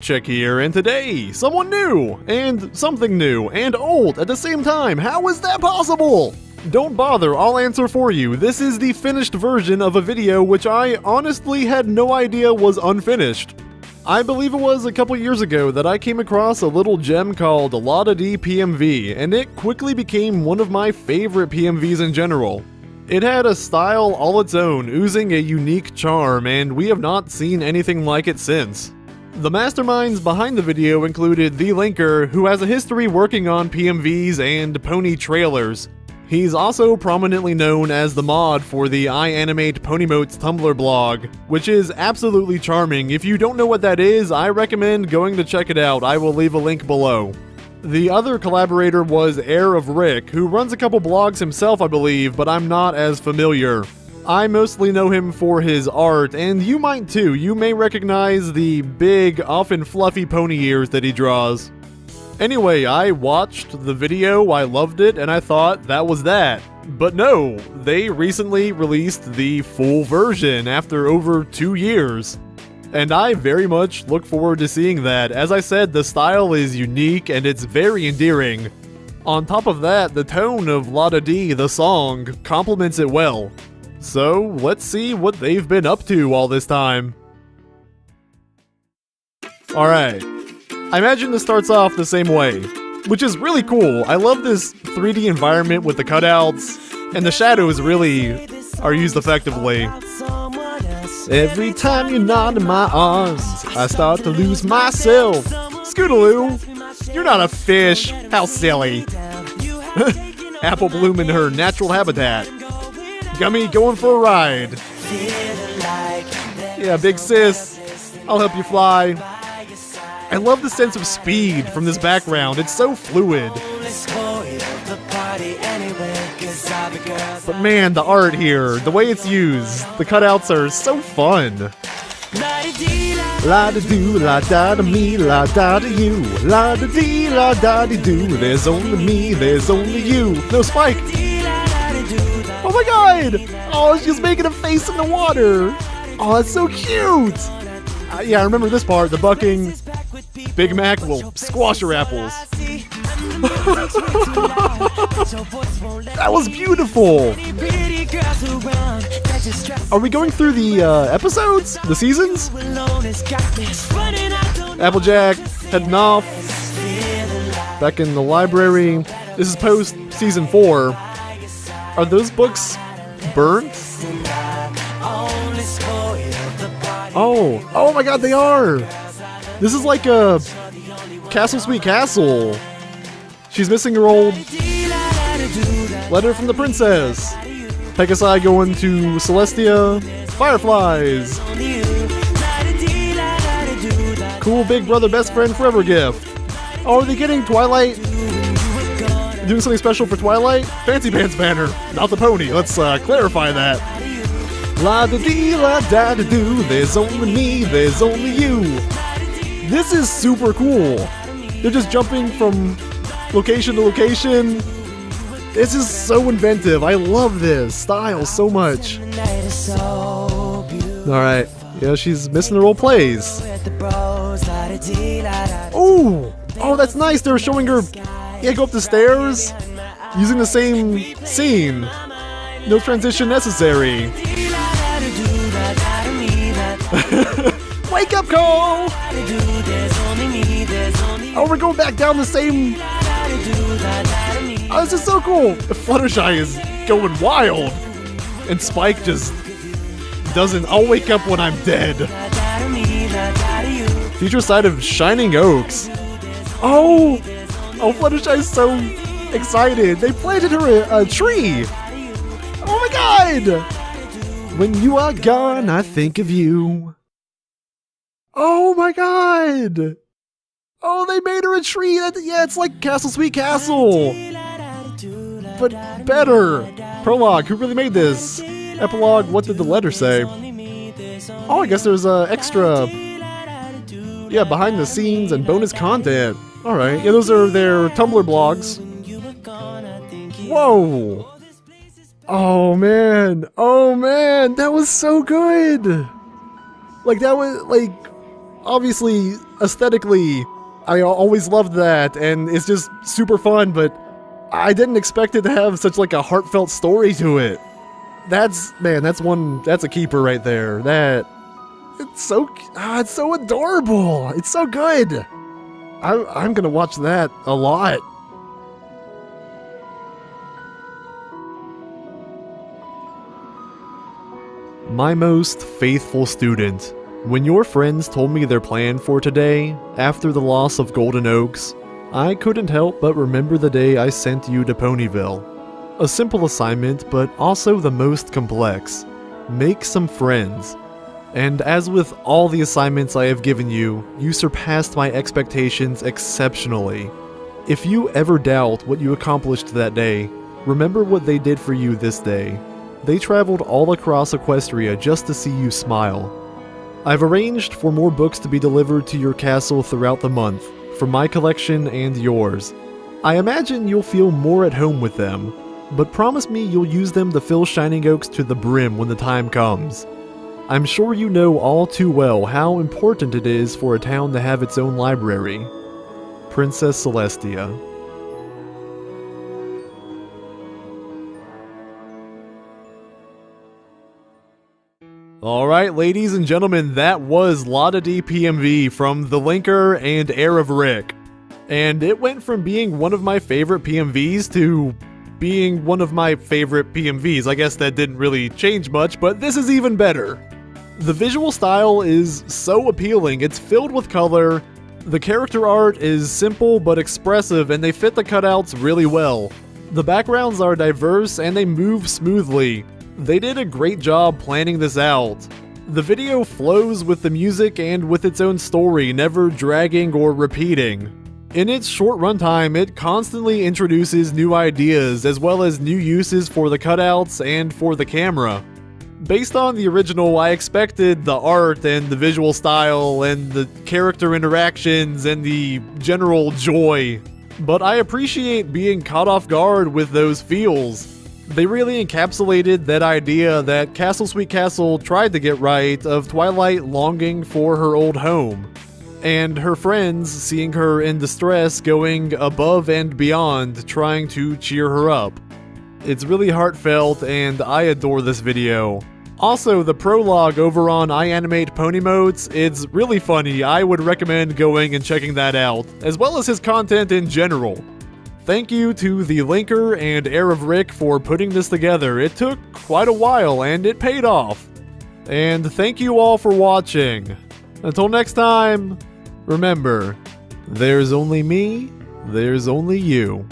Check here, and today, someone new, and something new, and old at the same time. How is that possible? Don't bother, I'll answer for you. This is the finished version of a video which I honestly had no idea was unfinished. I believe it was a couple years ago that I came across a little gem called Dee PMV, and it quickly became one of my favorite PMVs in general. It had a style all its own, oozing a unique charm, and we have not seen anything like it since. The masterminds behind the video included TheeLinker, who has a history working on PMVs and pony trailers. He's also prominently known as the mod for the I Animate Ponymotes Tumblr blog, which is absolutely charming. If you don't know what that is, I recommend going to check it out. I will leave a link below. The other collaborator was Heir-of-Rick, who runs a couple blogs himself, I believe, but I'm not as familiar. I mostly know him for his art, and you might too. You may recognize the big, often fluffy pony ears that he draws. Anyway, I watched the video, I loved it, and I thought that was that. But no, they recently released the full version after over 2 years. And I very much look forward to seeing that. As I said, the style is unique and it's very endearing. On top of that, the tone of Dee, the song, complements it well. So, let's see what they've been up to all this time. Alright, I imagine this starts off the same way, which is really cool. I love this 3D environment with the cutouts, and the shadows really are used effectively. Every time you're not in my arms, I start to lose myself. Scootaloo, you're not a fish. How silly. Apple Bloom in her natural habitat. Gummy going for a ride. Yeah, big sis, I'll help you fly. I love the sense of speed from this background. It's so fluid. But man, the art here, the way it's used, the cutouts are so fun. La da do, la da da me, la da da you. La da dee, la da dee do. There's only me, there's only you. No, Spike. Oh my god! Oh, she's making a face in the water! Oh, that's so cute! Yeah, I remember this part, the bucking. Big Mac will squash your apples. That was beautiful! Are we going through the episodes? The seasons? Applejack heading off. Back in the library. This is post season 4. Are those books burnt? Oh my god, they are! This is like a Castle Sweet Castle. She's missing her old letter from the princess. Pegasi going to Celestia. Fireflies. Cool big brother best friend forever gift. Oh, are they getting Twilight? Doing something special for Twilight? Fancy Pants banner, not the pony. Let's clarify that. La da dee, la da da do. There's only me, there's only you. This is super cool. They're just jumping from location to location. This is so inventive. I love this style so much. Alright, yeah, she's missing her old plays. Oh, that's nice. They're showing her, yeah, go up the stairs using the same scene. No transition necessary. Wake up call! Oh, we're going back down the same. Oh, this is so cool. Fluttershy is going wild, and Spike just doesn't. I'll wake up when I'm dead. Future side of Shining Oaks. Oh, Fluttershy is so excited. They planted her a tree. Oh my god! When you are gone, I think of you. Oh my god! Oh, they made her a tree. Yeah, it's like Castle Sweet Castle, but better. Prologue, who really made this? Epilogue, what did the letter say? Oh, I guess there's extra, yeah, behind the scenes and bonus content. Alright, yeah, those are their Tumblr blogs. Whoa! Oh man, that was so good! Like, that was, like, obviously, aesthetically, I always loved that, and it's just super fun, but I didn't expect it to have such like a heartfelt story to it. That's a keeper right there. It's so adorable. It's so good. I'm gonna watch that a lot. My most faithful student. When your friends told me their plan for today, after the loss of Golden Oaks, I couldn't help but remember the day I sent you to Ponyville. A simple assignment, but also the most complex. Make some friends. And as with all the assignments I have given you, you surpassed my expectations exceptionally. If you ever doubt what you accomplished that day, remember what they did for you this day. They traveled all across Equestria just to see you smile. I've arranged for more books to be delivered to your castle throughout the month, from my collection and yours. I imagine you'll feel more at home with them, but promise me you'll use them to fill Shining Oaks to the brim when the time comes. I'm sure you know all too well how important it is for a town to have its own library. Princess Celestia. Alright, ladies and gentlemen, that was Dee PMV from TheeLinker and Heir-of-Rick. And it went from being one of my favorite PMVs to being one of my favorite PMVs. I guess that didn't really change much, but this is even better. The visual style is so appealing, it's filled with color, the character art is simple but expressive and they fit the cutouts really well. The backgrounds are diverse and they move smoothly. They did a great job planning this out. The video flows with the music and with its own story, never dragging or repeating. In its short runtime, it constantly introduces new ideas as well as new uses for the cutouts and for the camera. Based on the original, I expected the art and the visual style and the character interactions and the general joy, but I appreciate being caught off guard with those feels. They really encapsulated that idea that Castle Sweet Castle tried to get right of Twilight longing for her old home, and her friends seeing her in distress going above and beyond trying to cheer her up. It's really heartfelt and I adore this video. Also, the prologue over on I Animate Pony Modes, it's really funny. I would recommend going and checking that out, as well as his content in general. Thank you to TheeLinker and Heir-of-Rick for putting this together. It took quite a while and it paid off. And thank you all for watching. Until next time, remember, there's only me, there's only you.